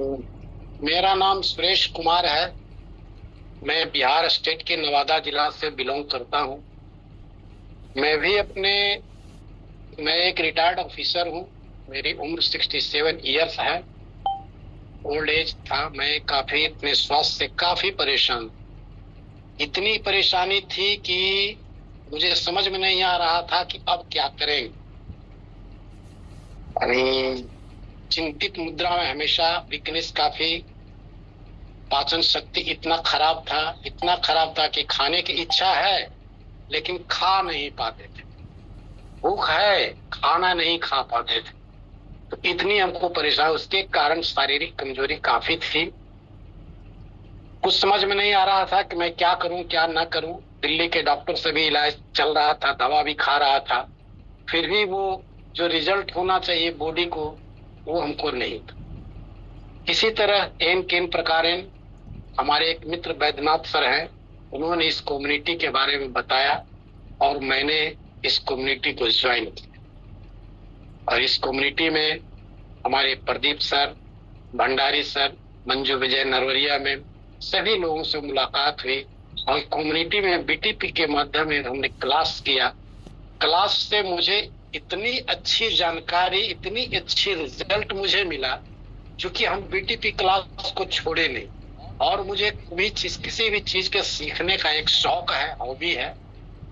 मेरा नाम सुरेश कुमार है। मैं बिहार स्टेट के नवादा जिला से बिलोंग करता हूँ। मैं भी अपने मैं एक रिटायर्ड ऑफिसर हूँ। मेरी उम्र 67 ईयर्स है। ओल्ड एज था। मैं काफी अपने स्वास्थ्य से काफी परेशान। इतनी परेशानी थी कि मुझे समझ में नहीं आ रहा था कि अब क्या करें। यानी चिंतित मुद्रा में हमेशा, वीकनेस काफी। पाचन शक्ति इतना खराब था कि खाने की इच्छा है लेकिन खा नहीं पाते थे। भूख है, खाना नहीं खा पाते थे। तो इतनी हमको परेशान, उसके कारण शारीरिक कमजोरी काफी थी। कुछ समझ में नहीं आ रहा था कि मैं क्या करूं क्या ना करूं। दिल्ली के डॉक्टर से भी इलाज चल रहा था, दवा भी खा रहा था, फिर भी वो जो रिजल्ट होना चाहिए बॉडी को, वो हमको नहीं था। इसी तरह एन केन प्रकारेण हमारे एक मित्र बैद्यनाथ सर हैं, उन्होंने इस कम्युनिटी के बारे में बताया और मैंने इस कम्युनिटी को ज्वाइन किया। और इस कम्युनिटी में हमारे प्रदीप सर, भंडारी सर, मंजू विजय नरवरिया में सभी लोगों से मुलाकात हुई। और कम्युनिटी में बीटीपी के माध्यम में हमने क्लास किया। क्लास से मुझे इतनी अच्छी जानकारी, इतनी अच्छी रिजल्ट मुझे मिला, क्योंकि हम बीटीपी क्लास को छोड़े नहीं। और मुझे किसी भी चीज के सीखने का एक शौक है, हॉबी है।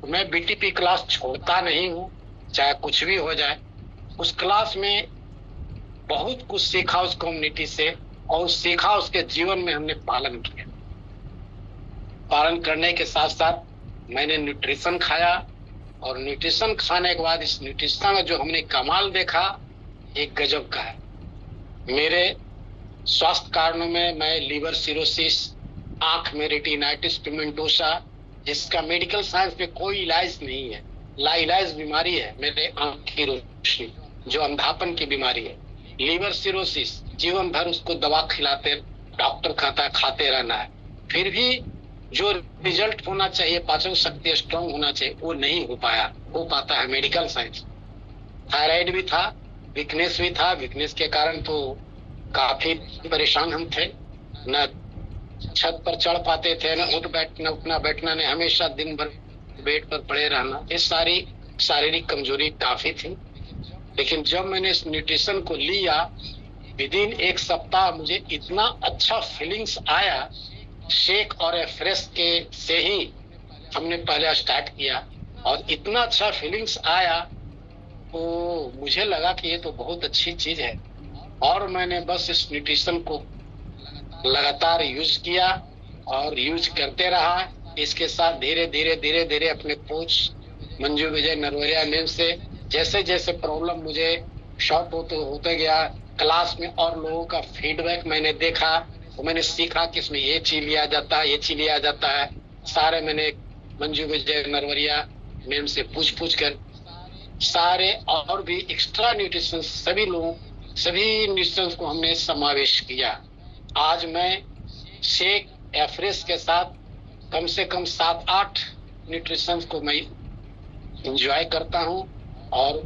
तो मैं बीटीपी क्लास छोड़ता नहीं हूँ, चाहे कुछ भी हो जाए। उस क्लास में बहुत कुछ सीखा उस कम्युनिटी से, और सीखा उसके जीवन में हमने पालन किया। पालन करने के साथ साथ मैंने न्यूट्रिशन खाया, और न्यूट्रिशन खाने के बाद इस न्यूट्रिशन में जो हमने कमाल देखा, एक गजब का है। मेरे स्वास्थ्य कारणों में मैं लीवर सिरोसिस, आंख में रेटिनाइटिस पिगमेंटोसा, जिसका मेडिकल साइंस में कोई इलाज नहीं है, लाइलाज बीमारी है मेरे आंख की रोशनी, जो अंधापन की बीमारी है। लीवर सिरोसिस, जीवन भर उसको दवा खिलाते, डॉक्टर कहता है खाते रहना है, फिर भी जो रिजल्ट होना चाहिए, पाचन शक्ति स्ट्रांग होना चाहिए, वो नहीं हो पाता है मेडिकल साइंस। थायराइड भी था, वीकनेस भी था। वीकनेस के कारण तो काफी परेशान हम थे। न छत पर चढ़ पाते थे, न उठना बैठना नहीं, हमेशा दिन भर बेड पर पड़े रहना। ये सारी शारीरिक कमजोरी काफी थी। लेकिन जब मैंने इस न्यूट्रिशन को लिया, विद इन एक सप्ताह मुझे इतना अच्छा फीलिंग्स आया। शेक और फ्रेश के से ही हमने पहले स्टार्ट किया, और इतना अच्छा फीलिंग्स आया तो मुझे लगा कि ये तो बहुत अच्छी चीज है। और मैंने बस इस न्यूट्रिशन को लगातार यूज किया और यूज करते रहा। इसके साथ धीरे धीरे धीरे धीरे अपने कोच मंजू विजय नरवरिया मैम से जैसे जैसे प्रॉब्लम मुझे शॉर्ट होते गया, क्लास में और लोगों का फीडबैक मैंने देखा, तो मैंने सीखा कि इसमें ये चीज लिया जाता है, ये चीज लिया जाता है। सारे मैंने मंजू विजय नरवरिया मैम से पूछ कर सारे और भी एक्स्ट्रा न्यूट्रिशन सभी न्यूट्रिशन को हमने समावेश किया। आज मैं शेक एफ्रेस के साथ कम से कम 7-8 न्यूट्रिशन को मैं इंजॉय करता हूँ, और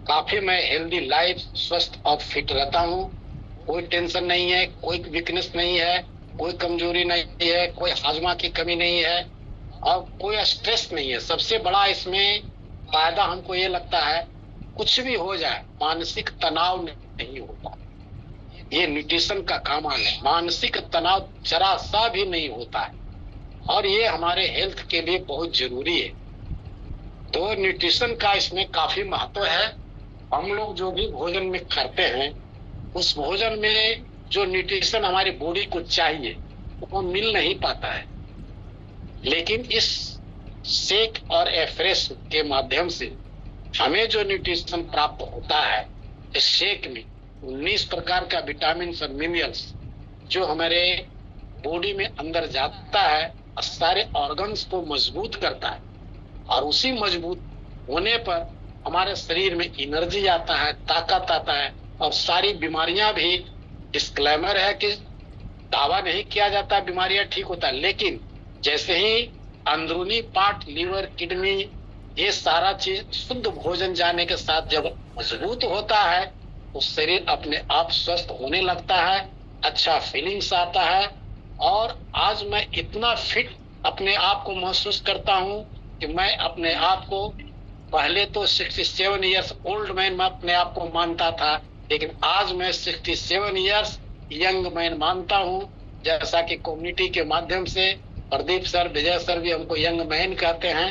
काफी मैं हेल्दी लाइफ, स्वस्थ और फिट रहता हूँ। कोई टेंशन नहीं है, कोई वीकनेस नहीं है, कोई कमजोरी नहीं है, कोई हाजमा की कमी नहीं है, और कोई स्ट्रेस नहीं है। सबसे बड़ा इसमें फायदा हमको ये लगता है, कुछ भी हो जाए मानसिक तनाव नहीं होता। ये न्यूट्रिशन का कमाल है, मानसिक तनाव जरा सा भी नहीं होता है, और ये हमारे हेल्थ के लिए बहुत जरूरी है। तो न्यूट्रिशन का इसमें काफी महत्व है। हम लोग जो भी भोजन में करते हैं, उस भोजन में जो न्यूट्रिशन हमारी बॉडी को चाहिए वो मिल नहीं पाता है। लेकिन इस शेक और एफ्रेश के माध्यम से हमें जो न्यूट्रिशन प्राप्त होता है, इस शेक में 19 प्रकार का विटामिन और मिनरल्स जो हमारे बॉडी में अंदर जाता है, सारे ऑर्गन्स को मजबूत करता है, और उसी मजबूत होने पर हमारे शरीर में एनर्जी आता है, ताकत आता है, और सारी बीमारियां भी, डिस्क्लेमर है कि दावा नहीं किया जाता बीमारियां ठीक होता है, लेकिन जैसे ही अंदरूनी पार्ट, लीवर, किडनी, ये सारा चीज शुद्ध भोजन जाने के साथ जब मजबूत होता है तो शरीर अपने आप स्वस्थ होने लगता है। अच्छा फीलिंग्स आता है। और आज मैं इतना फिट अपने आप को महसूस करता हूं कि मैं अपने आप को, पहले तो 67 इयर्स ओल्ड मैन मैं अपने आप को मानता था, लेकिन आज मैं 67 इयर्स यंग मैन मानता हूं। जैसा कि कम्युनिटी के माध्यम से प्रदीप सर, विजय सर भी हमको यंग मैन कहते हैं।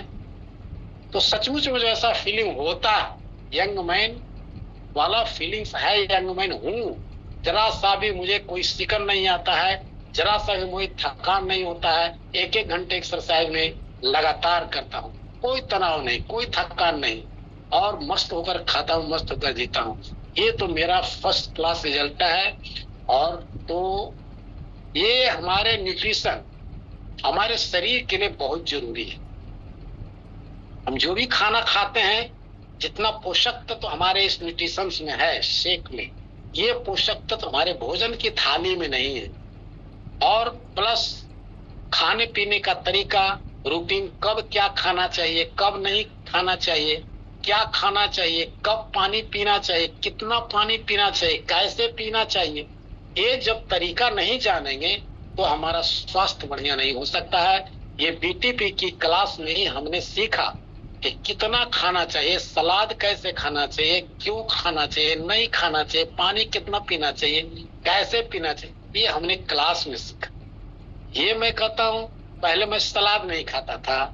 तो सचमुच मुझे ऐसा फीलिंग होता है, यंग मैन वाला फीलिंग्स है, यंग मैन हूं। जरा सा भी मुझे कोई सिकन नहीं आता है, जरा सा भी मुझे थकान नहीं होता है। एक एक घंटे एक्सरसाइज में लगातार करता हूँ, कोई तनाव नहीं, कोई थकान नहीं, और मस्त होकर खाता हूँ, मस्त होकर जीता हूँ। ये तो मेरा फर्स्ट क्लास रिजल्ट है। और तो ये हमारे न्यूट्रिशन हमारे शरीर के लिए बहुत जरूरी है। हम जो भी खाना खाते हैं, जितना पोषक तत्व हमारे इस न्यूट्रिशन में है, शेक में, ये पोषक तत्व हमारे भोजन की थाली में नहीं है। और प्लस खाने पीने का तरीका, रूटीन, कब क्या खाना चाहिए, कब नहीं खाना चाहिए, क्या खाना चाहिए, कब पानी पीना चाहिए, कितना पानी पीना चाहिए, कैसे पीना चाहिए, ये जब तरीका नहीं जानेंगे तो हमारा स्वास्थ्य बढ़िया नहीं हो सकता है। ये बीटीपी की क्लास में ही हमने सीखा कि कितना खाना चाहिए, सलाद कैसे खाना चाहिए, क्यों खाना चाहिए, नहीं खाना चाहिए, पानी कितना पीना चाहिए, कैसे पीना चाहिए, ये हमने क्लास में सीखा। ये मैं कहता हूँ, पहले मैं सलाद नहीं खाता था।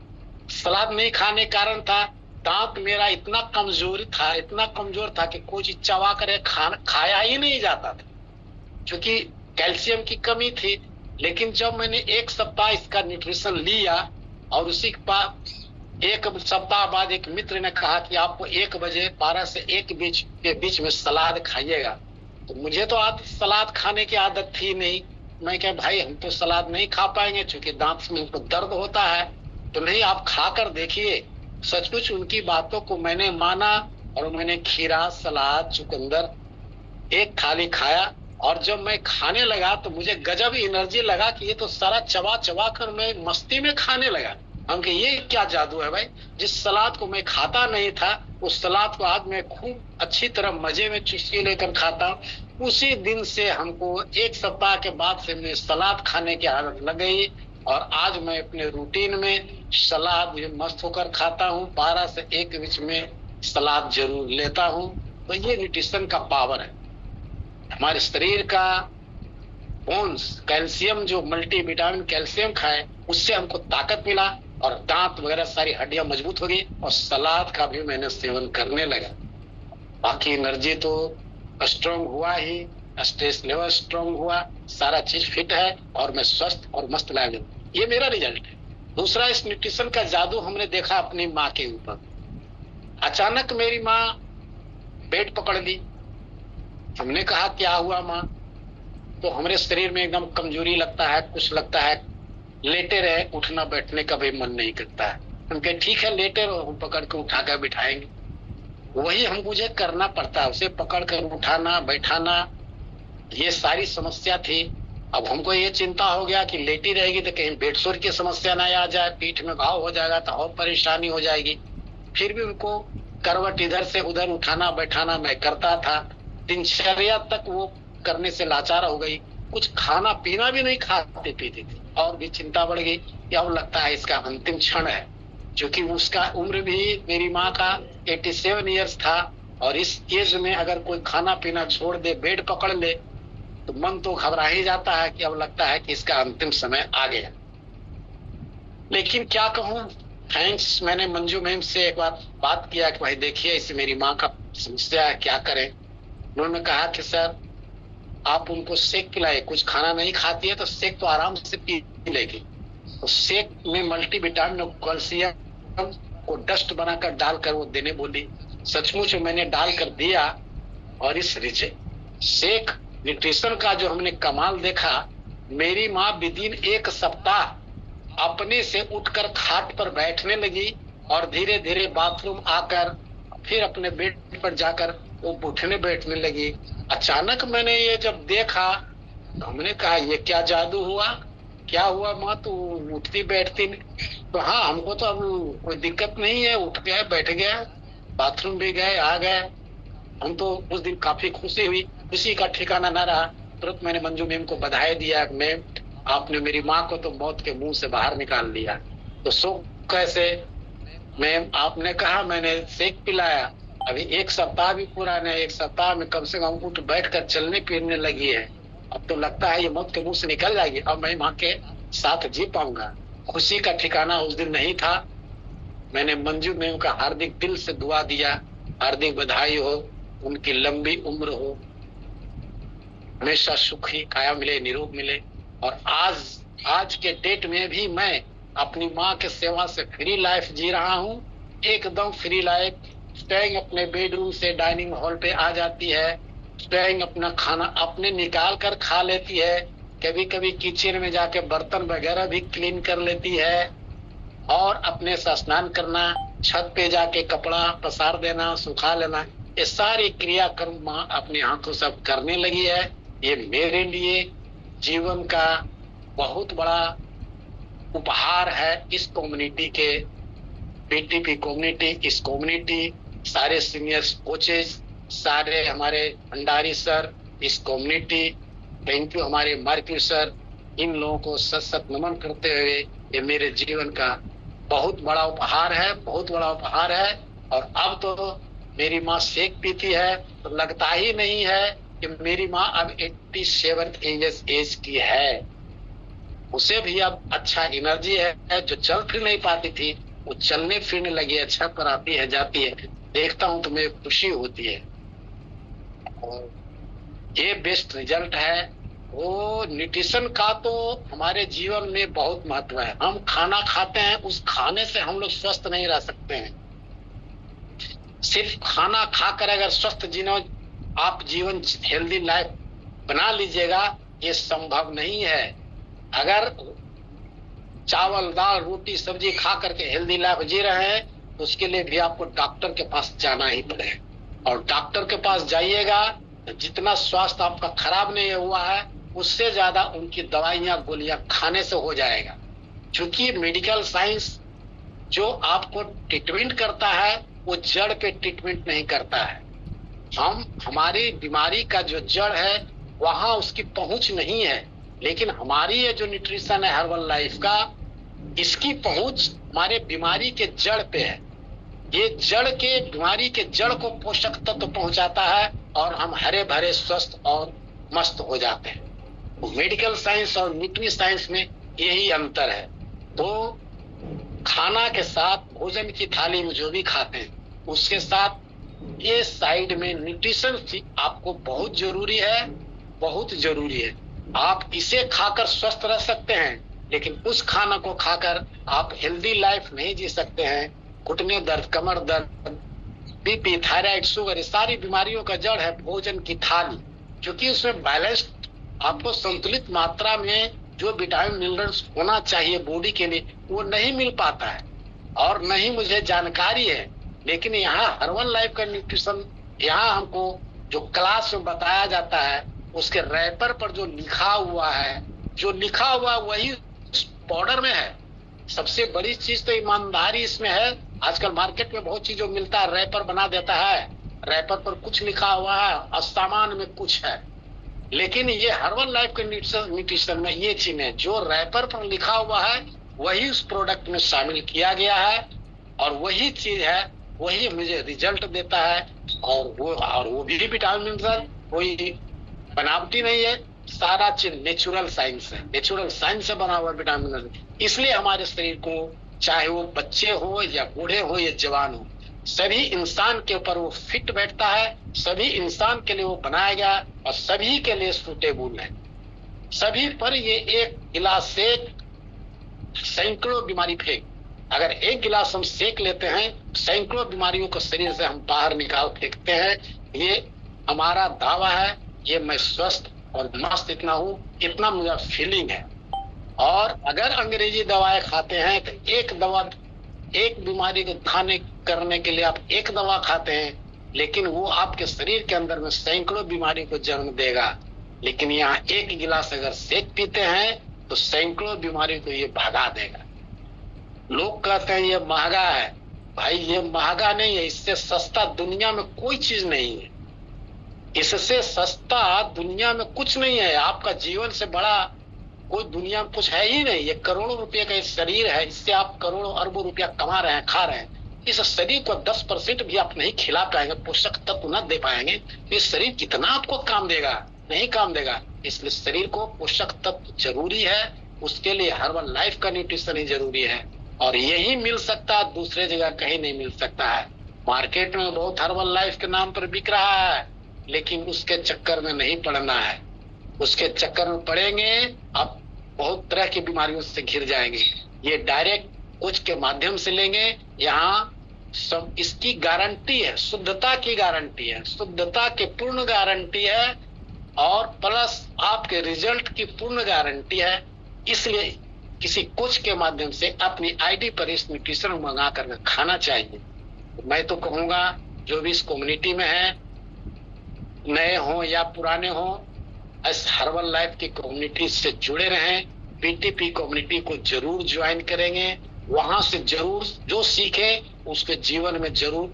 सलाद नहीं खाने कारण था, दांत मेरा इतना कमजोर था, इतना कमजोर था कि कोई चीज चबा कर खाया ही नहीं जाता था, क्योंकि कैल्शियम की कमी थी। लेकिन जब मैंने एक सप्ताह इसका न्यूट्रिशन लिया, और उसी एक सप्ताह बाद एक मित्र ने कहा कि आपको 1 बजे 12 से 1 के बीच में सलाद खाइएगा। तो मुझे तो सलाद खाने की आदत थी नहीं। मैं क्या भाई, हम तो सलाद नहीं खा पाएंगे, क्योंकि दांत में तो दर्द होता है। तो नहीं, आप खाकर देखिए। सचमुच उनकी बातों को मैंने माना, और मैंने खीरा, सलाद, चुकंदर एक थाली खाया। और जब मैं खाने लगा तो मुझे गजब एनर्जी लगा कि ये तो सारा चबा चबा कर मैं मस्ती में खाने लगा। हम कि ये क्या जादू है भाई, जिस सलाद को मैं खाता नहीं था, उस सलाद को आज मैं खूब अच्छी तरह मजे में चुस्की लेकर खाता हूँ। उसी दिन से हमको 1 सप्ताह के बाद से मैं सलाद खाने की आदत लग गई, और आज मैं अपने रूटीन में सलाद मस्त होकर खाता हूँ। 12 से 1 के बीच में सलाद जरूर लेता हूँ। तो ये न्यूट्रिशन का पावर है। हमारे शरीर का बोन्स, कैल्शियम, जो मल्टीविटामिन कैल्शियम खाए, उससे हमको ताकत मिला, और दांत वगैरह सारी हड्डियां मजबूत हो गई। और सलाद का भी मैंने सेवन करने लगा। बाकी एनर्जी तो स्ट्रांग हुआ ही, स्ट्रेस लेवल स्ट्रांग हुआ, सारा चीज फिट है, और मैं स्वस्थ और मस्त लाइफ। ये मेरा रिजल्ट है। दूसरा, इस न्यूट्रिशन का जादू हमने देखा अपनी माँ के ऊपर। अचानक मेरी माँ पेट पकड़ ली। हमने कहा क्या हुआ माँ? तो हमारे शरीर में एकदम कमजोरी लगता है, कुछ लगता है, लेटे रहे, उठना बैठने का भी मन नहीं करता है। हम कहे ठीक है लेटे रहो, हम पकड़ के उठा कर बिठाएंगे। वही हम मुझे करना पड़ता है, उसे पकड़ कर उठाना बैठाना, ये सारी समस्या थी। अब हमको ये चिंता हो गया कि लेटी रहेगी तो कहीं बेडसोर की समस्या ना आ जाए, पीठ में घाव हो जाएगा तो और परेशानी हो जाएगी। फिर भी उनको करवट इधर से उधर उठाना बैठाना मैं करता था। दिनचर्या तक वो करने से लाचार हो गई, कुछ खाना पीना भी नहीं खाते पीते थे। और भी चिंता बढ़ गई कि अब लगता है इसका अंतिम क्षण है, क्योंकि उसका उम्र भी, मेरी माँ का 87 इयर्स था। और इस एज में अगर कोई खाना पीना छोड़ दे, बेड पकड़ ले, तो मन तो घबरा ही जाता है कि अब लगता है कि इसका अंतिम समय आ गया। लेकिन क्या कहूँ, थैंक्स, मैंने मंजू मैम से एक बार बात किया कि भाई देखिए इसे मेरी माँ का समस्या है, क्या करें। उन्होंने कहा कि सर आप उनको शेक पिलाए, कुछ खाना नहीं खाती है तो शेक तो आराम से पी लेगी। तो शेक में मल्टीविटामिन और कैल्शियम को डस्ट बनाकर डालकर वो देने बोली। सचमुच मैंने डालकर दिया, और इस शेक न्यूट्रिशन का जो हमने कमाल देखा, मेरी माँ विदिन 1 सप्ताह अपने से उठकर खाट पर बैठने लगी, और धीरे धीरे बाथरूम आकर फिर अपने बेड पर जाकर वो उठने बैठने लगी। अचानक मैंने ये जब देखा तो हमने कहा ये क्या जादू हुआ, क्या हुआ माँ, तो उठती बैठती नहीं? तो हाँ, हमको तो अब कोई दिक्कत नहीं है, उठ गए, बैठ गया, बाथरूम भी गए, आ गए। हम तो उस दिन काफी खुशी हुई, खुशी का ठिकाना न रहा। तुरंत मैंने मंजू मैम को बधाई दिया, मैम आपने मेरी माँ को तो मौत के मुंह से बाहर निकाल लिया। तो सो कैसे? मैम आपने कहा, मैंने सेक पिलाया, अभी 1 सप्ताह भी पूरा नहीं, 1 सप्ताह में कम से कम उठ बैठ कर चलने फिरने लगी है। अब तो लगता है ये मौत के मुंह से निकल जाएगी, अब मैं माँ के साथ जी पाऊंगा। खुशी का ठिकाना उस दिन नहीं था। मैंने मंजू मैम का हार्दिक दिल से दुआ दिया, हार्दिक बधाई हो, उनकी लंबी उम्र हो, हमेशा सुखी काया मिले, निरोग मिले। और आज के डेट में भी मैं अपनी माँ के सेवा से फ्री लाइफ जी रहा हूँ, एकदम फ्री लाइफ। स्वयं अपने बेडरूम से डाइनिंग हॉल पे आ जाती है, स्वयं अपना खाना अपने निकाल कर खा लेती है, कभी कभी किचन में जाके बर्तन वगैरह भी क्लीन कर लेती है, और अपने से स्नान करना, छत पे जाके कपड़ा पसार देना, सुखा लेना, ये सारी क्रियाक्रम माँ अपने हाथों से अब करने लगी है। ये मेरे लिए जीवन का बहुत बड़ा उपहार है। इस कम्युनिटी के, पीटीपी कम्युनिटी, इस कम्युनिटी, सारे सीनियर कोचेज, सारे हमारे भंडारी सर, इस कम्युनिटी, थैंक यू हमारे मार्क्यू सर, इन लोगों को सत सत नमन करते हुए ये मेरे जीवन का बहुत बड़ा उपहार है, बहुत बड़ा उपहार है। और अब तो मेरी माँ सेक पीती है तो लगता ही नहीं है कि मेरी माँ अब 87 एज की है। उसे भी अब अच्छा एनर्जी है, जो चल फिर नहीं पाती थी वो चलने फिरने लगी, अच्छा पर आती है, जाती है, देखता हूं तो मुझे खुशी होती है। और ये बेस्ट रिजल्ट है। वो न्यूट्रिशन का तो हमारे जीवन में बहुत महत्व है। हम खाना खाते हैं, उस खाने से हम लोग स्वस्थ नहीं रह सकते हैं। सिर्फ खाना खाकर अगर स्वस्थ आप जीवन हेल्दी लाइफ बना लीजिएगा, ये संभव नहीं है। अगर चावल दाल रोटी सब्जी खा करके हेल्दी लाइफ जी रहे हैं तो उसके लिए भी आपको डॉक्टर के पास जाना ही पड़ेगा। और डॉक्टर के पास जाइएगा तो जितना स्वास्थ्य आपका खराब नहीं हुआ है उससे ज्यादा उनकी दवाइयां गोलियां खाने से हो जाएगा। क्योंकि मेडिकल साइंस जो आपको ट्रीटमेंट करता है वो जड़ पे ट्रीटमेंट नहीं करता है। हमारी बीमारी का जो जड़ है वहां उसकी पहुंच नहीं है, लेकिन हमारी ये जो न्यूट्रिशन है हर्बल लाइफ का, इसकी पहुंच हमारे बीमारी के जड़ पे है। ये जड़ के, बीमारी के जड़ को पोषक तत्व पहुंचाता है और हम हरे भरे स्वस्थ और मस्त हो जाते हैं। मेडिकल साइंस और न्यूट्री साइंस में यही अंतर है। तो खाना के साथ, भोजन की थाली में जो भी खाते हैं उसके साथ ये साइड में न्यूट्रिशन आपको बहुत जरूरी है, बहुत जरूरी है। आप इसे खाकर स्वस्थ रह सकते हैं, लेकिन उस खाना को खाकर आप हेल्दी लाइफ नहीं जी सकते हैं। घुटने दर्द, कमर दर्द, बीपी, थायराइड, शुगर, ये सारी बीमारियों का जड़ है भोजन की थाली। क्योंकि उसमें बैलेंस्ड, आपको संतुलित मात्रा में जो विटामिन मिनरल्स होना चाहिए बॉडी के लिए वो नहीं मिल पाता है, और नहीं मुझे जानकारी है। लेकिन यहाँ हर्बल लाइफ का न्यूट्रिशन, यहाँ हमको जो क्लास में बताया जाता है उसके रैपर पर जो लिखा हुआ है, जो लिखा हुआ वही पाउडर में है। सबसे बड़ी चीज तो ईमानदारी इसमें है। आजकल मार्केट में बहुत चीजों मिलता है, रैपर बना देता है, रैपर पर कुछ लिखा हुआ है और सामान में कुछ है। लेकिन ये हर्बल लाइफ के न्यूट्रिशन में ये चीज है, जो रैपर पर लिखा हुआ है वही उस प्रोडक्ट में शामिल किया गया है, और वही चीज है, वही मुझे रिजल्ट देता है। और वो भी विटामिन मिनरल कोई बनावटी नहीं है, सारा चीज नेचुरल साइंस है, नेचुरल साइंस से बना हुआ विटामिन मिनरल। इसलिए हमारे शरीर को, चाहे वो बच्चे हो या बूढ़े हो या जवान हो, सभी इंसान के ऊपर वो फिट बैठता है, सभी इंसान के लिए वो बनाया गया और सभी के लिए सूटेबल है। सभी पर ये एक गिलास सेक सैकड़ों बीमारी फेंक, अगर एक गिलास हम सेक लेते हैं सैकड़ों बीमारियों को शरीर से हम बाहर निकाल फेंकते हैं। ये हमारा दावा है, ये मैं स्वस्थ और मस्त इतना हूं, इतना मुझे फीलिंग है। और अगर अंग्रेजी दवाएं खाते हैं तो एक बीमारी को खाने करने के लिए आप एक दवा खाते हैं, लेकिन वो आपके शरीर के अंदर में सैकड़ों बीमारी को जन्म देगा। लेकिन यहाँ एक गिलास अगर सेक पीते हैं तो सैकड़ों बीमारी को ये भगा देगा। लोग कहते हैं ये महंगा है, भाई ये महंगा नहीं है, इससे सस्ता दुनिया में कोई चीज नहीं है। इससे सस्ता दुनिया में कुछ नहीं है। आपका जीवन से बड़ा कोई दुनिया में कुछ है ही नहीं। ये करोड़ों रुपए का ये शरीर है, इससे आप करोड़ों अरबों रुपया कमा रहे हैं, खा रहे हैं। इस शरीर को 10% भी आप नहीं खिला पाएंगे, पोषक तत्व न दे पाएंगे, तो ये शरीर कितना आपको काम देगा? नहीं काम देगा। इसलिए शरीर को पोषक तत्व जरूरी है, उसके लिए हर्बल लाइफ का न्यूट्रिशन ही जरूरी है। और यही मिल सकता है, दूसरे जगह कहीं नहीं मिल सकता है। मार्केट में बहुत हर्बल लाइफ के नाम पर बिक रहा है, लेकिन उसके चक्कर में नहीं पड़ना है। उसके चक्कर में पड़ेंगे आप बहुत तरह की बीमारियों से घिर जाएंगे। ये डायरेक्ट कोच के माध्यम से लेंगे, यहाँ सब इसकी गारंटी है, शुद्धता की गारंटी है, शुद्धता की पूर्ण गारंटी है, और प्लस आपके रिजल्ट की पूर्ण गारंटी है। इसलिए किसी कोच के माध्यम से अपनी आईडी पर इस न्यूट्रिशन मंगा कर खाना चाहिए। मैं तो कहूंगा जो भी इस कम्युनिटी में है, नए हो या पुराने हो, इस हर्बल लाइफ की कम्युनिटी से जुड़े रहें। पीटीपी कम्युनिटी को जरूर ज्वाइन करेंगे, वहां से जरूर जो सीखे उसके जीवन में जरूर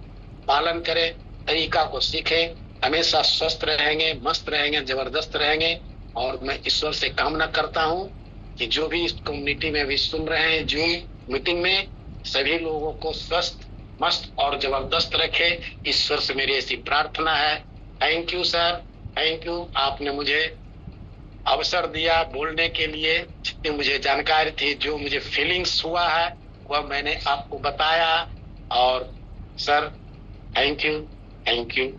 पालन करें, तरीका को सीखें। हमेशा स्वस्थ रहेंगे, मस्त रहेंगे, जबरदस्त रहेंगे। और मैं ईश्वर से कामना करता हूं कि जो भी इस कम्युनिटी में भी सुन रहे हैं, जो मीटिंग में, सभी लोगों को स्वस्थ, मस्त और जबरदस्त रखे। ईश्वर से मेरी ऐसी प्रार्थना है। Thank you sir, thank you. आपने मुझे अवसर दिया बोलने के लिए। जितनी मुझे जानकारी थी, जो मुझे फीलिंग्स हुआ है, वह मैंने आपको बताया। और sir, thank you, thank you.